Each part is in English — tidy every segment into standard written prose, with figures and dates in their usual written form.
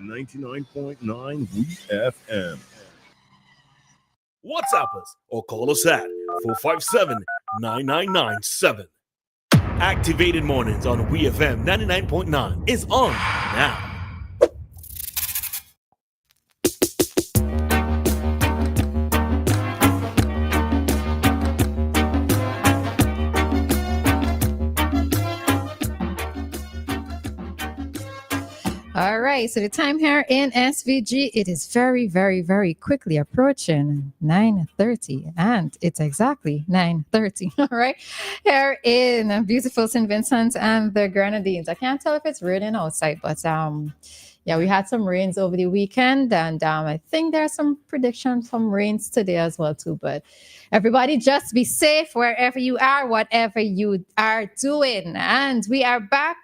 99.9 WEFM. WhatsApp us or call us at 457-9997. Activated Mornings on WEFM 99.9 is on now. All right, so the time here in SVG, it is very, very, very quickly approaching 9:30, and it's exactly 9:30. All right, here in beautiful St. Vincent and the Grenadines. I can't tell if it's raining outside, but yeah, we had some rains over the weekend, and I think there's some prediction from rains today as well too. But everybody, just be safe wherever you are, whatever you are doing, and we are back.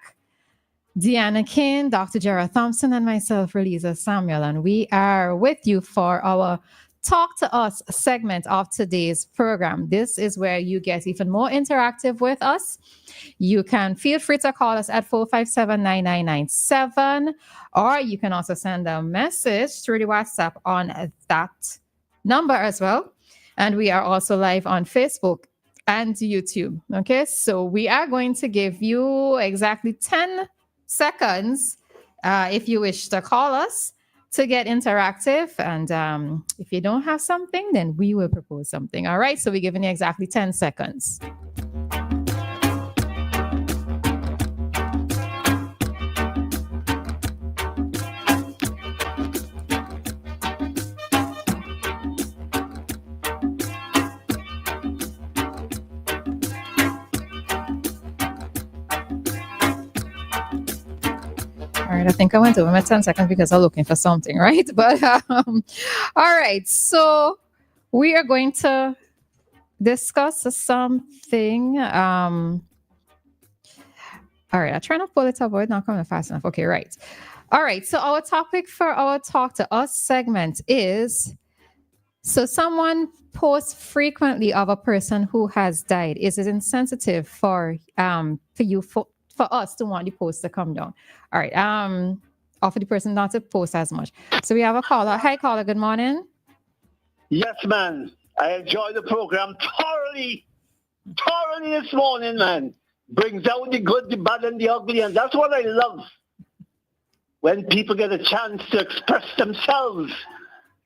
Dianna, Cain, Dr. Gerard Thompson, and myself, Roleza Samuel, and we are with you for our Talk to Us segment of today's program. This is where you get even more interactive with us. You can feel free to call us at 457-9997, or you can also send a message through the WhatsApp on that number as well. And we are also live on Facebook and YouTube. Okay, so we are going to give you exactly 10 seconds if you wish to call us to get interactive, and if you don't have something, then we will propose something. All right, so we're giving you exactly 10 seconds. I think I went over my 10 seconds because I'm looking for something, right? But all right, so we are going to discuss something. All right, I'm trying to pull it up, but it's not coming fast enough. Okay, right. All right, so our topic for our Talk to Us segment is, so someone posts frequently of a person who has died. Is it insensitive for us to want the post to come down? All right. Or for the person not to post as much. So we have a caller. Hi, caller. Good morning. Yes, man. I enjoy the program thoroughly this morning, man. Brings out the good, the bad, and the ugly, and that's what I love. When people get a chance to express themselves,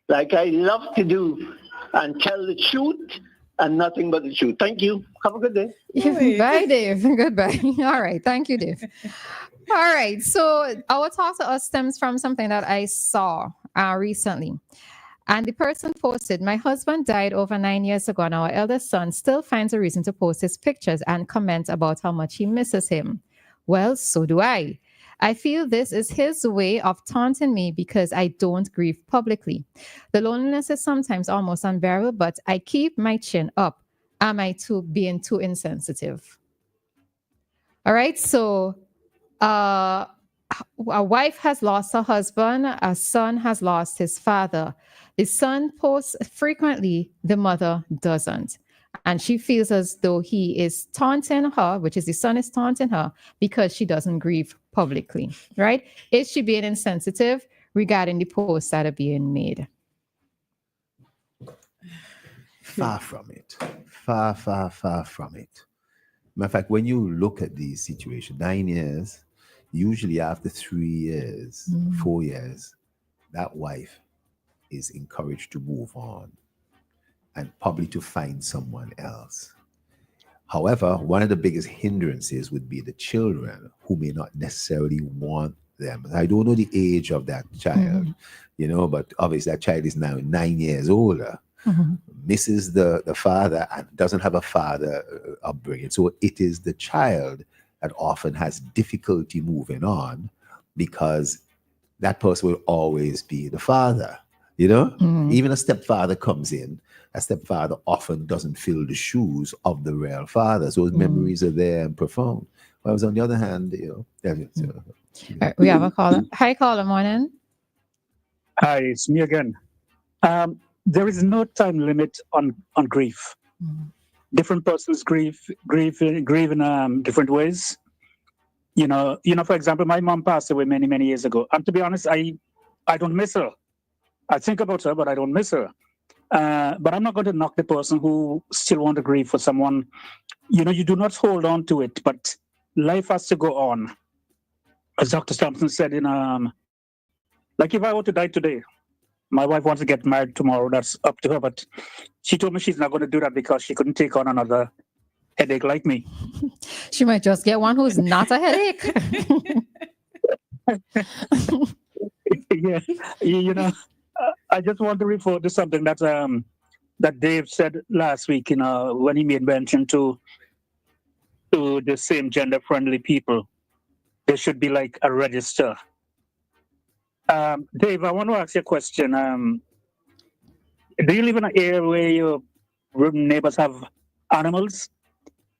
like I love to do, and tell the truth and nothing but the truth. Thank you. Have a good day. Bye, Dave. Goodbye. All right. Thank you, Dave. All right. So our Talk to Us stems from something that I saw recently. And the person posted, my husband died over 9 years ago, and our eldest son still finds a reason to post his pictures and comment about how much he misses him. Well, so do I. I feel this is his way of taunting me because I don't grieve publicly. The loneliness is sometimes almost unbearable, but I keep my chin up. Am I being too insensitive? All right, so a wife has lost her husband. A son has lost his father. The son posts frequently, the mother doesn't. And she feels as though he is taunting her, which is the son is taunting her because she doesn't grieve publicly, right? Is she being insensitive regarding the posts that are being made? Far from it. Far from it. Matter of fact, when you look at these situations, 9 years, usually after 3 years, 4 years, that wife is encouraged to move on and probably to find someone else. However, one of the biggest hindrances would be the children who may not necessarily want them. I don't know the age of that child, but obviously that child is now 9 years older, misses the father and doesn't have a father upbringing. So it is the child that often has difficulty moving on because that person will always be the father. Even a stepfather comes in, a stepfather often doesn't fill the shoes of the real father. So those memories are there and profound. Whereas on the other hand, Right, we have a caller. Hi, caller, morning. Hi, it's me again. There is no time limit on grief. Different persons grieve in different ways. For example, my mom passed away many years ago. And to be honest, I I don't miss her. I think about her, but I don't miss her. But I'm not going to knock the person who still want to grieve for someone. You know, you do not hold on to it, but life has to go on. As Dr. Thompson said like if I were to die today, my wife wants to get married tomorrow, that's up to her. But she told me she's not going to do that because she couldn't take on another headache like me. She might just get one who's not a headache. Yeah, you know, I just want to refer to something that Dave said last week, you know, when he made mention to the same gender friendly people. There should be like a register. Dave, I want to ask you a question. Do you live in an area where your neighbors have animals?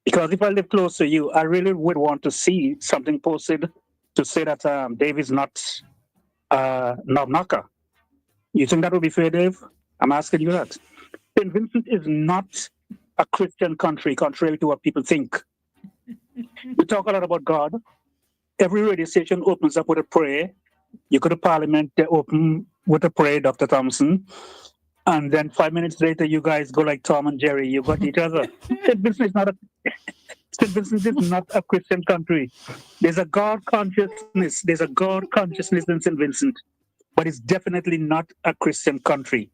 Because if I live close to you, I really would want to see something posted to say that Dave is not knob knocker. You think that would be fair, Dave? I'm asking you that. St. Vincent is not a Christian country, contrary to what people think. We talk a lot about God. Every radio station opens up with a prayer. You go to Parliament, they open with a prayer, Dr. Thompson. And then 5 minutes later, you guys go like Tom and Jerry. You got each other. St. Vincent is not a Christian country. There's a God consciousness. There's a God consciousness in St. Vincent, but it's definitely not a Christian country.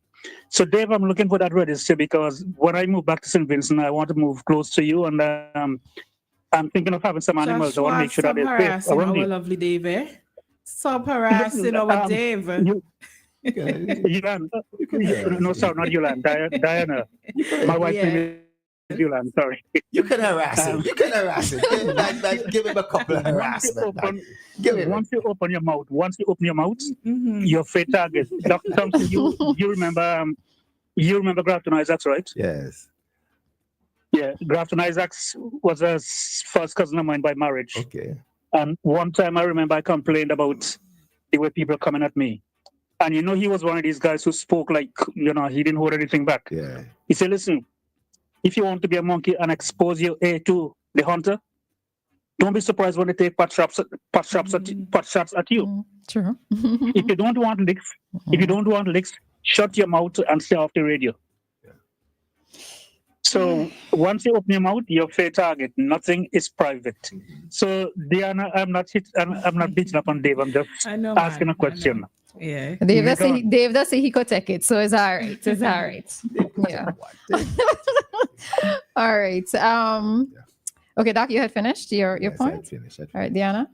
So, Dave, I'm looking for that register because when I move back to St. Vincent, I want to move close to you, and I'm thinking of having some animals. I want to make sure that they're safe around you. Lovely Dave, eh? Stop harassing our Dave. Yolanda. No, sorry, not Yolanda. Dianna. My wife's name is Yolanda. Sorry. You can harass him. You can harass him. Give him a couple of harassment. Once you open your mouth, you're fair target. Dr. Thompson, you remember Grafton Isaacs, right? Yes. Yeah, Grafton Isaacs was a first cousin of mine by marriage. Okay. And one time I remember I complained about the way people coming at me. And you know, he was one of these guys who spoke like, you know, he didn't hold anything back. Yeah. He said, listen, if you want to be a monkey and expose your ear to the hunter, don't be surprised when they take pot shots at you. True. If you don't want licks, shut your mouth and stay off the radio. So once you open your mouth, you're fair target. Nothing is private. So Dianna, I'm not beating up on Dave. I'm just asking a question. Yeah. Dave does say he could take it, so it's all right. It's all right. Yeah. All right. Okay, Doc, you had finished your point? Finished. All right, Dianna.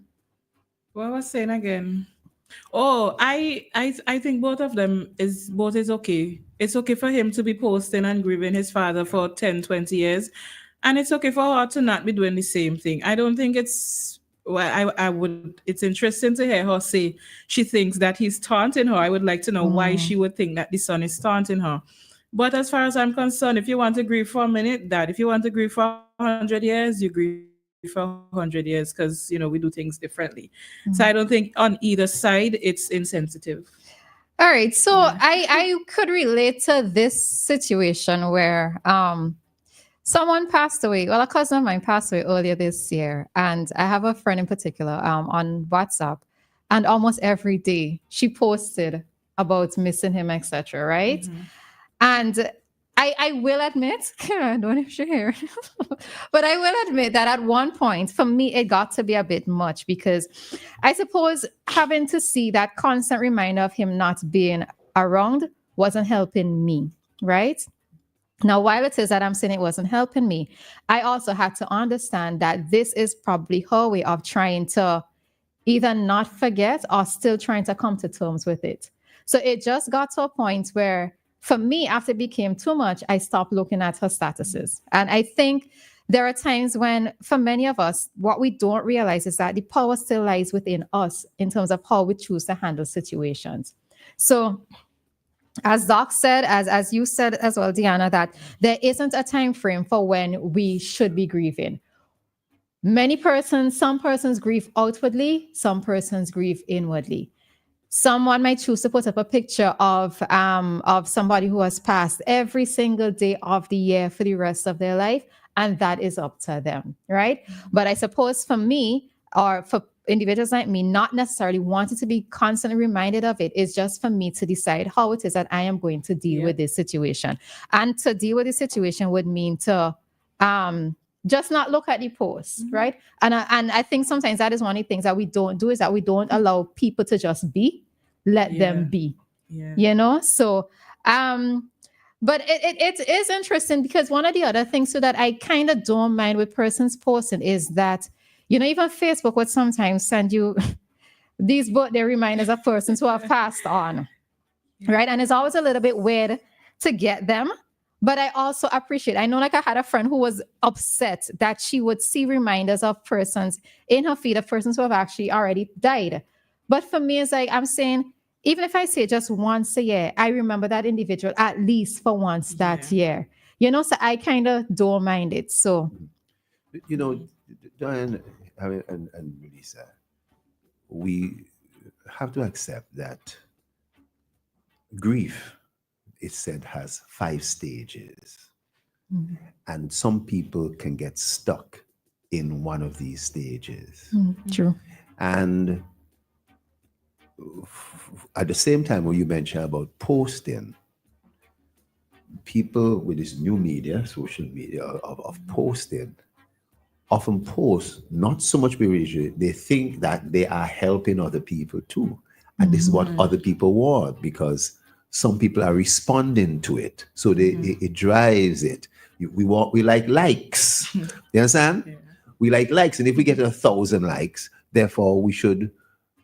What I was saying again? Oh, I think both is okay. It's okay for him to be posting and grieving his father for 10, 20 years. And it's okay for her to not be doing the same thing. I don't think it's it's interesting to hear her say she thinks that he's taunting her. I would like to know why she would think that the son is taunting her. But as far as I'm concerned, if you want to grieve for a minute, that if you want to grieve for 100 years, you grieve for 100 years because, you know, we do things differently. So I don't think on either side it's insensitive. All right. So I could relate to this situation where someone passed away. Well, a cousin of mine passed away earlier this year. And I have a friend in particular on WhatsApp. And almost every day she posted about missing him, etc. Right? Mm-hmm. And I will admit, I don't know if you're here, but I will admit that at one point, for me, it got to be a bit much because I suppose having to see that constant reminder of him not being around wasn't helping me, right? Now, while it is that I'm saying it wasn't helping me, I also had to understand that this is probably her way of trying to either not forget or still trying to come to terms with it. So it just got to a point where, for me, after it became too much, I stopped looking at her statuses. And I think there are times when, for many of us, what we don't realize is that the power still lies within us in terms of how we choose to handle situations. So as Doc said, as you said as well, Dianna, that there isn't a time frame for when we should be grieving. Some persons grieve outwardly, some persons grieve inwardly. Someone might choose to put up a picture of somebody who has passed every single day of the year for the rest of their life, and that is up to them, right? But I suppose for me, or for individuals like me not necessarily wanting to be constantly reminded of it. It's just for me to decide how it is that I am going to deal with this situation. And to deal with the situation would mean to just not look at the post, right? And I think sometimes that is one of the things that we don't do, is that we don't allow people to just be, let them be, you know? So, but it is interesting, because one of the other things so that I kind of don't mind with persons posting is that, you know, even Facebook would sometimes send you these birthday reminders of persons who have passed on, right? And it's always a little bit weird to get them. But I also appreciate, I know, like, I had a friend who was upset that she would see reminders of persons in her feed, of persons who have actually already died. But for me, it's like, I'm saying, even if I say just once a year, I remember that individual at least for once that year, you know, so I kind of don't mind it. So, you know, Dianna, and Roleza, we have to accept that grief, it's said, has 5 stages. And some people can get stuck in one of these stages. True. And at the same time, when you mentioned about posting, people with this new media, social media of posting, often post not so much because they think that they are helping other people too. And this is what other people want, because some people are responding to it. So it drives it. We like likes. You understand? Yeah. We like likes. And if we get 1,000 likes, therefore we should,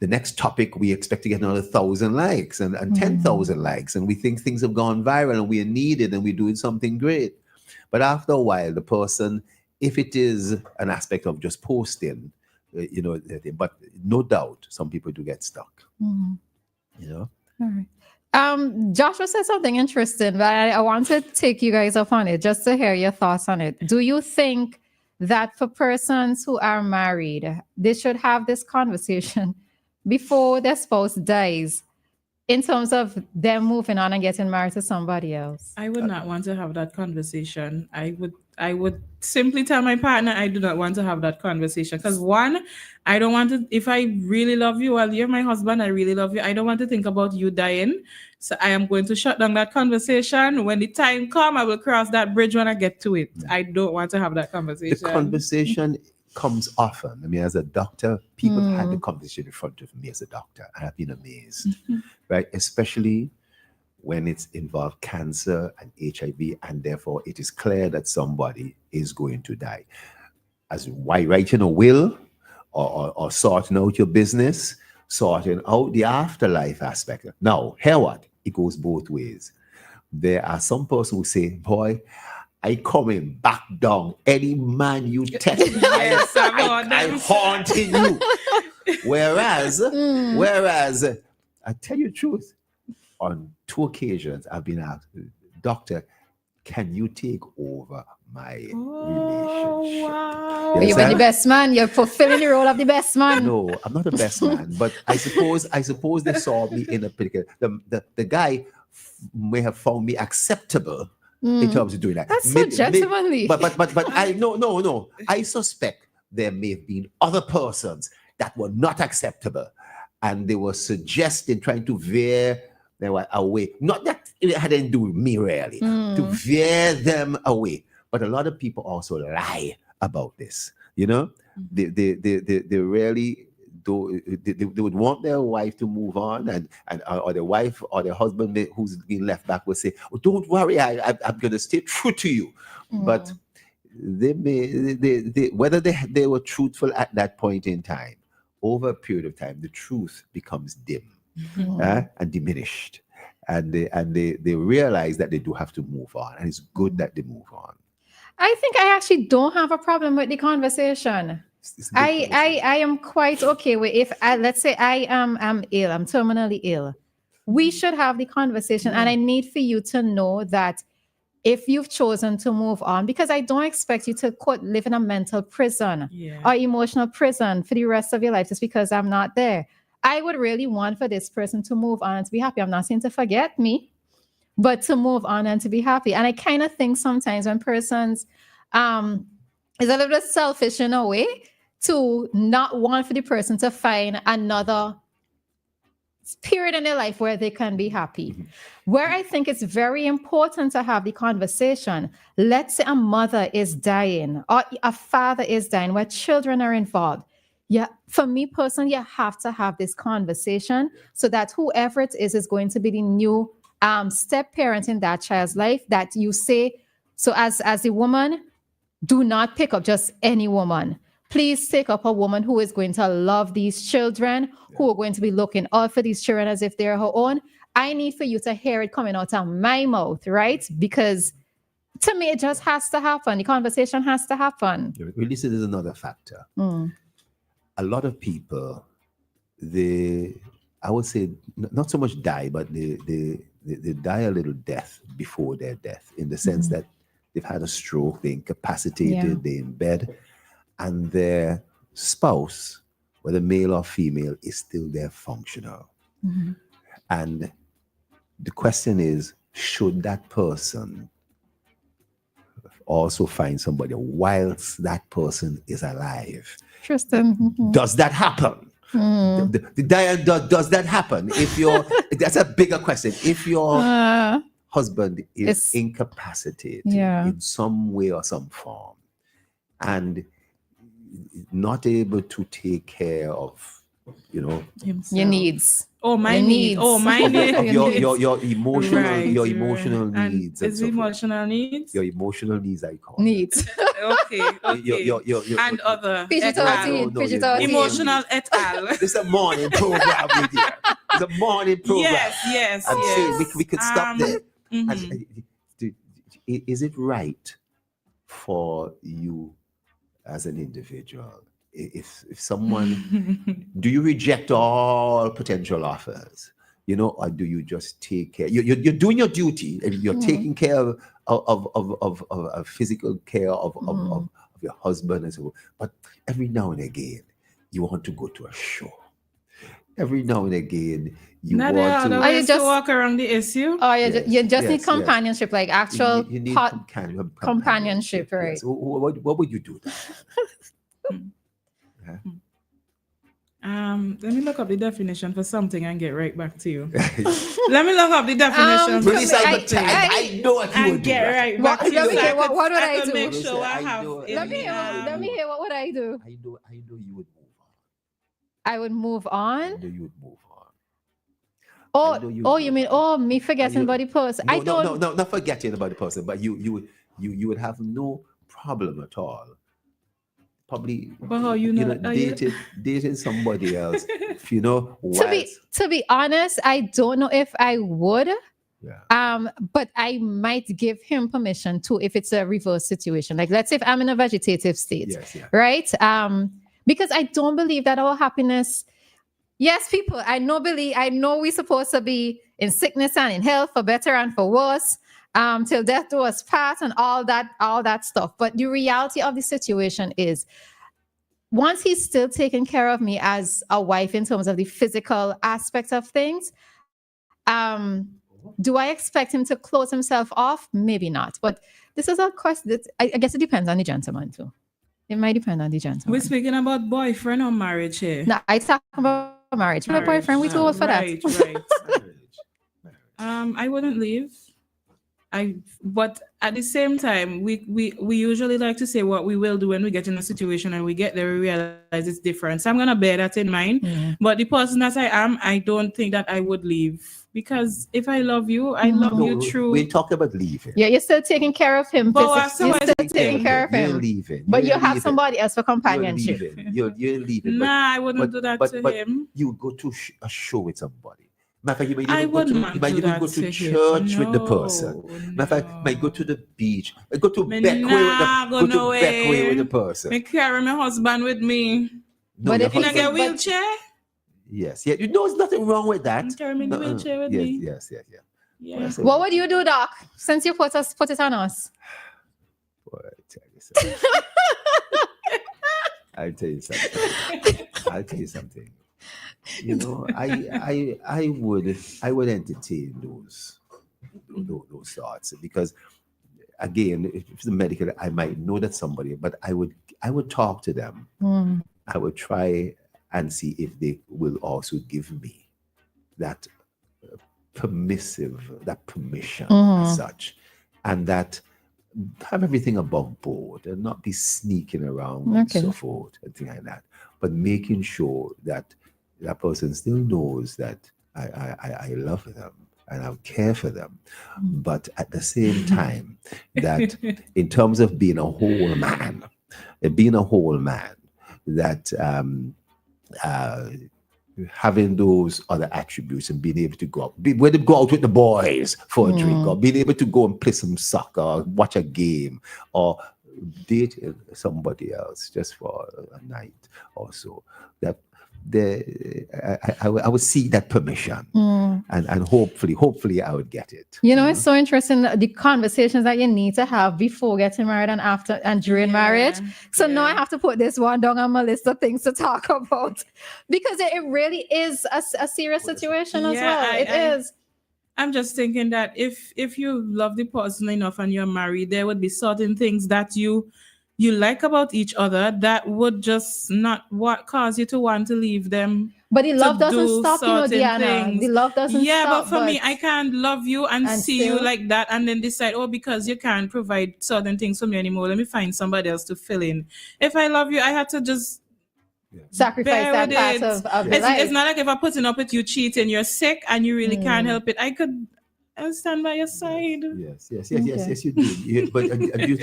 the next topic, we expect to get another 1,000 likes and 10,000 likes. And we think things have gone viral and we are needed and we're doing something great. But after a while, the person, if it is an aspect of just posting, you know, but no doubt some people do get stuck. You know? All right. Joshua said something interesting, but I want to take you guys up on it just to hear your thoughts on it. Do you think that for persons who are married, they should have this conversation before their spouse dies, in terms of them moving on and getting married to somebody else? I would not want to have that conversation. I would simply tell my partner I do not want to have that conversation, because one, I don't want to, if I really love you, well, you're my husband, I really love you, I don't want to think about you dying. So I am going to shut down that conversation. When the time comes, I will cross that bridge when I get to it. I don't want to have that conversation. The conversation comes often. I mean, as a doctor, people had the conversation in front of me as a doctor, and I've been amazed, right? Especially when it's involved cancer and HIV, and therefore it is clear that somebody is going to die. As why writing a will or sorting out your business, sorting out the afterlife aspect. Now, hear what? It goes both ways. There are some person who say, boy, I coming back down. Any man you test, I'm haunting you. Whereas, I tell you the truth, on 2 occasions, I've been asked, doctor, can you take over my relationship? Wow. You're the best man. You're fulfilling the role of the best man. No, I'm not the best man, but I suppose they saw me in a particular. The guy may have found me acceptable in terms of doing that. That's so gentlemanly. But I no. I suspect there may have been other persons that were not acceptable, and they were suggesting, trying to veer them away. Not that it had anything to do with me, really, to veer them away. But a lot of people also lie about this. You know, they really do. They would want their wife to move on, and or their wife or their husband who's been left back would say, "Oh, don't worry, I'm going to stay true to you." But they whether they were truthful at that point in time, over a period of time, the truth becomes dim and diminished, and they realize that they do have to move on, and it's good that they move on. I think I actually don't have a problem with the conversation. I am quite okay with, if let's say I am ill, I'm terminally ill. We should have the conversation, and I need for you to know that if you've chosen to move on, because I don't expect you to live in a mental prison or emotional prison for the rest of your life just because I'm not there. I would really want for this person to move on and to be happy. I'm not saying to forget me, but to move on and to be happy. And I kind of think sometimes when persons is a little bit selfish in a way to not want for the person to find another period in their life where they can be happy. Where I think it's very important to have the conversation. Let's say a mother is dying or a father is dying where children are involved. Yeah, for me personally, you have to have this conversation so that whoever it is going to be the new step parent in that child's life, that you say, so as a woman, do not pick up just any woman. Please take up a woman who is going to love these children, who are going to be looking out for these children as if they're her own. I need for you to hear it coming out of my mouth, right? Because to me, it just has to happen. The conversation has to happen. Well, this is another factor. A lot of people, I would say, not so much die, but they die a little death before their death, in the sense that they've had a stroke, they're incapacitated, they're in bed, and their spouse, whether male or female, is still there functional. And the question is, should that person also find somebody whilst that person is alive? Tristan. Does that happen? Does that happen? If you're, that's a bigger question. If your husband is incapacitated in some way or some form, and not able to take care of, your needs. Oh, my needs. Oh, my needs. Of your emotional, Right, your emotional right. needs. And is so forth. Emotional needs? Your emotional needs, I call Needs. Okay. Your And other. PG-13, No, PG-13. Emotional et al. This is a morning program with you. It's a morning program. Yes. I'm saying we could stop there. Mhm. And, is it right for you as an individual, if someone, do you reject all potential offers, or do you just take care? You're doing your duty, and you're taking care of physical care of your husband and so on. But every now and again, you want to go to a show. Every now and again, you Not want the to. other ways to walk around the issue. Oh, Yes, you just need yes. companionship, like actual You need companionship, right? Yes. What would you do then? Let me look up the definition for something and get right back to you. Let me look up the definition for Melissa, I know what you and would do. get right back to you. Let me hear, what would I I could do? make sure I I have. know- in Let me the, hear what would I do? I know you would move on. I would move I on. know you would move on. I know you You mean me forgetting about the person? I don't. No, not forgetting about the person, but you would have no problem at all. Probably, But how you know? dating somebody else, To be honest, I don't know if I would. Yeah. But I might give him permission to, if it's a reverse situation. Like, let's say if I'm in a vegetative state, Yes, yeah. right? Because I don't believe that our happiness. Yes, people, I know we're supposed to be in sickness and in health, for better and for worse, till death do us part and all that stuff. But the reality of the situation is, once he's still taking care of me as a wife in terms of the physical aspects of things, do I expect him to close himself off? Maybe not. But this is a question that I guess it depends on the gentleman too. It might depend on the gentleman. We're speaking about boyfriend or marriage here. No, I talk about marriage. My boyfriend, we too old for that. Right. I wouldn't leave. But at the same time, we usually like to say what we will do when we get in a situation and we get there, we realize it's different. So I'm gonna bear that in mind. Mm-hmm. But the person that I am, I don't think that I would leave. Because if I love you, I love you true. We're talking about leaving. Yeah, you're still taking care of him. But You're still taking care of You're him. leaving. But You're you have leaving. somebody else for companionship. You're leaving. Nah, I wouldn't do that to him. You would go to a show with somebody. Matter of fact, you I would not you might do even that go to to church him. with the person. Matter of fact, might go to the beach. Might go to Me Beckway nah go with the nowhere. Beckway with the person. Me carry my husband with me. No, But your if he In a husband- get wheelchair? Yes, yeah, there's nothing wrong with that. You carry me in the wheelchair with yes, me? Yes. Yeah. What would you do, Doc? Since you put it on us. Boy, I tell you something. I'll tell you something. I would entertain those thoughts, because again, if it's the medical, I might know that somebody, but I would talk to them I would try and see if they will also give me that permission as such, and that have everything above board and not be sneaking around and so forth and things like that, but making sure that that person still knows that I love them and I care for them, but at the same time that in terms of being a whole man, that having those other attributes and being able to go out, whether go out with the boys for a drink, or being able to go and play some soccer, or watch a game, or date somebody else just for a night or so. That I would seek that permission, and hopefully I would get it. It's so interesting, the conversations that you need to have before getting married and after and during marriage. So now I have to put this one down on my list of things to talk about, because it really is a serious situation as well. It is. I'm just thinking that if you love the person enough and you're married, there would be certain things that you like about each other that would just not cause you to want to leave them. But the love doesn't stop, Dianna. The love doesn't stop. Yeah, but for me, I can't love you and see you like that and then decide, because you can't provide certain things for me anymore, let me find somebody else to fill in. If I love you, I had to just sacrifice that part of your life. It's not like if I'm putting up with you cheating, you're sick and you really can't help it. I'll stand by your side. Yes, you do. But do you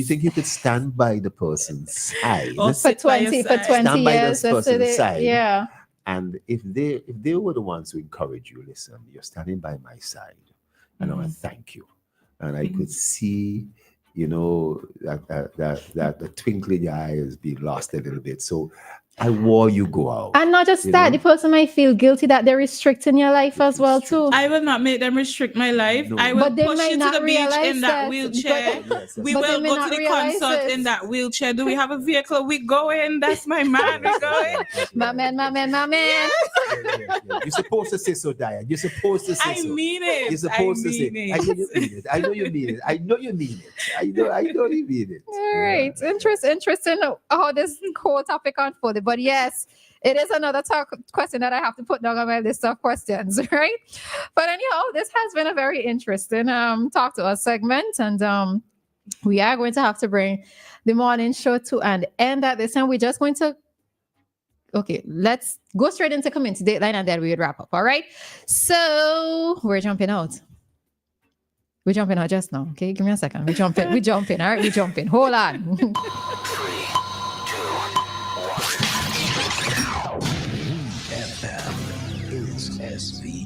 think you could stand by the person's side? For 20 years, stand by this person's side. Yeah. And if they were the ones who encourage you, listen, you're standing by my side, and I want to thank you. And I could see, that the twinkle in your eye has been lost a little bit. So I wore you go out. And not just that, the person might feel guilty that they're restricting your life as well too. I will not make them restrict my life. No. I will push you to the beach in that wheelchair. We will go to the concert in that wheelchair. Do we have a vehicle? We go in. That's my man. We go in. My man. You're supposed to say so, Dianna. You're supposed to say so. I mean it. You're supposed to say it. I know you mean it. I know you mean it. All right. Interesting how this whole topic unfolded. But yes, it is another question that I have to put down on my list of questions, right? But anyhow, this has been a very interesting talk to us segment, and we are going to have to bring the morning show to an end at this time. We're just going to let's go straight into community dateline, and then we would wrap up. All right. So we're jumping out. We're jumping out just now. Okay, give me a second. We're jumping. All right, we're jumping. Hold on. 3, 2, 1. WEFM is SV.